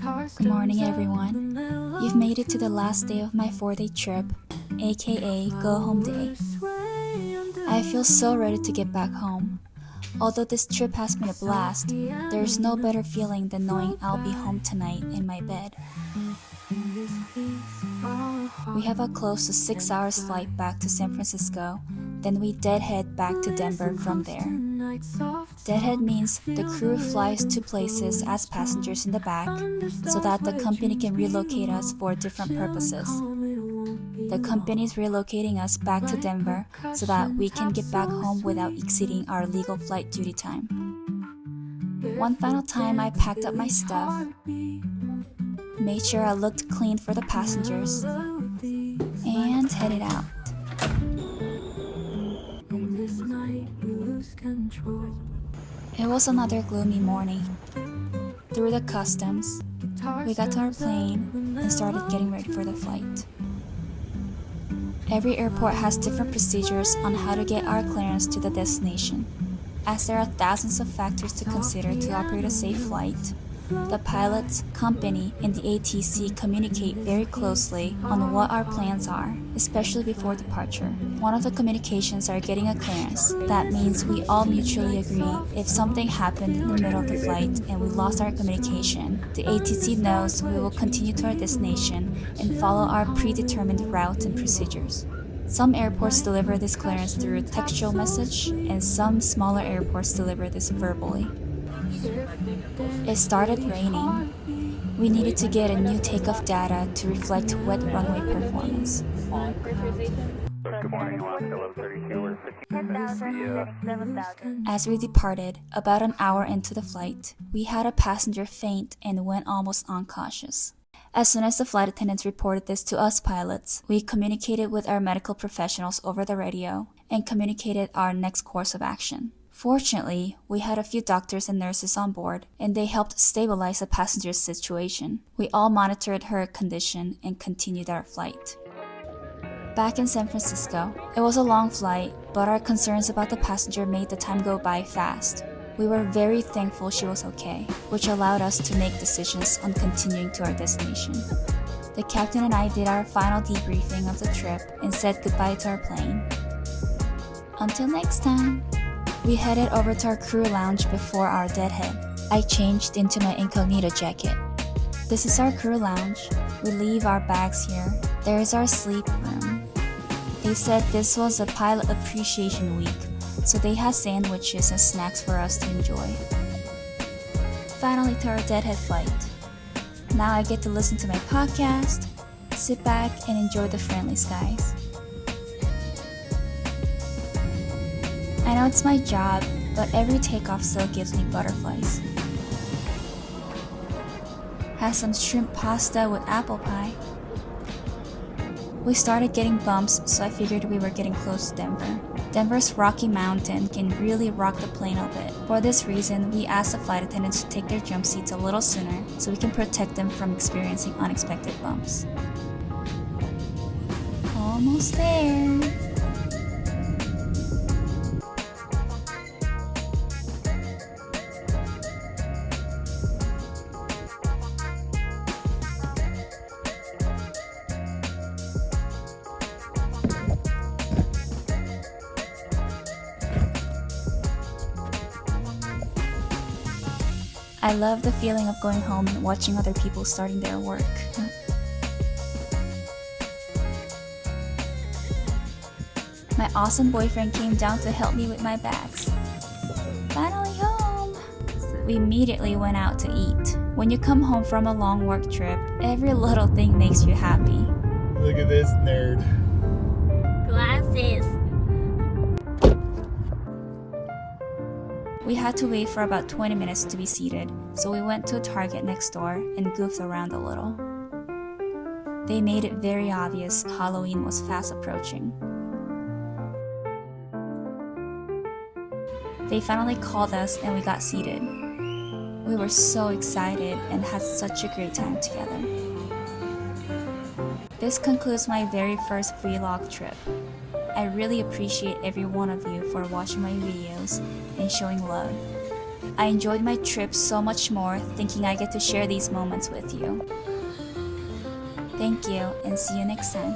Good morning, everyone. You've made it to the last day of my 4-day trip, aka go home day. I feel so ready to get back home. Although this trip has been a blast, there is no better feeling than knowing I'll be home tonight in my bed. We have a close to 6 hours flight back to San Francisco, then we deadhead back to Denver from there. Deadhead means the crew flies to places as passengers in the back so that the company can relocate us for different purposes. The company is relocating us back to Denver so that we can get back home without exceeding our legal flight duty time. One final time I packed up my stuff, made sure I looked clean for the passengers, and headed out. It was another gloomy morning. Through the customs, we got to our plane and started getting ready for the flight. Every airport has different procedures on how to get our clearance to the destination. As there are thousands of factors to consider to operate a safe flight, the pilot, company, and the ATC communicate very closely on what our plans are, especially before departure. One of the communications are getting a clearance. That means we all mutually agree if something happened in the middle of the flight and we lost our communication, the ATC knows we will continue to our destination and follow our predetermined route and procedures. Some airports deliver this clearance through textual message, and some smaller airports deliver this verbally. It started raining. We needed to get a new takeoff data to reflect wet runway performance. As we departed, about an hour into the flight, we had a passenger faint and went almost unconscious. As soon as the flight attendants reported this to us pilots, we communicated with our medical professionals over the radio and communicated our next course of action. Fortunately, we had a few doctors and nurses on board, and they helped stabilize the passenger's situation. We all monitored her condition and continued our flight. Back in San Francisco, it was a long flight, but our concerns about the passenger made the time go by fast. We were very thankful she was okay, which allowed us to make decisions on continuing to our destination. The captain and I did our final debriefing of the trip and said goodbye to our plane. Until next time! We headed over to our crew lounge before our deadhead. I changed into my incognito jacket. This is our crew lounge. We leave our bags here. There is our sleep room. They said this was a pilot appreciation week, so they had sandwiches and snacks for us to enjoy. Finally to our deadhead flight. Now I get to listen to my podcast, sit back and enjoy the friendly skies. I know it's my job, but every takeoff still gives me butterflies. Had some shrimp pasta with apple pie. We started getting bumps, so I figured we were getting close to Denver. Denver's Rocky Mountain can really rock the plane a bit. For this reason, we asked the flight attendants to take their jump seats a little sooner so we can protect them from experiencing unexpected bumps. Almost there! I love the feeling of going home and watching other people starting their work. My awesome boyfriend came down to help me with my bags. Finally home! We immediately went out to eat. When you come home from a long work trip, every little thing makes you happy. Look at this nerd. Glasses! We had to wait for about 20 minutes to be seated, so we went to a Target next door and goofed around a little. They made it very obvious Halloween was fast approaching. They finally called us and we got seated. We were so excited and had such a great time together. This concludes my very first vlog trip. I really appreciate every one of you for watching my videos and showing love. I enjoyed my trip so much more thinking I get to share these moments with you. Thank you and see you next time.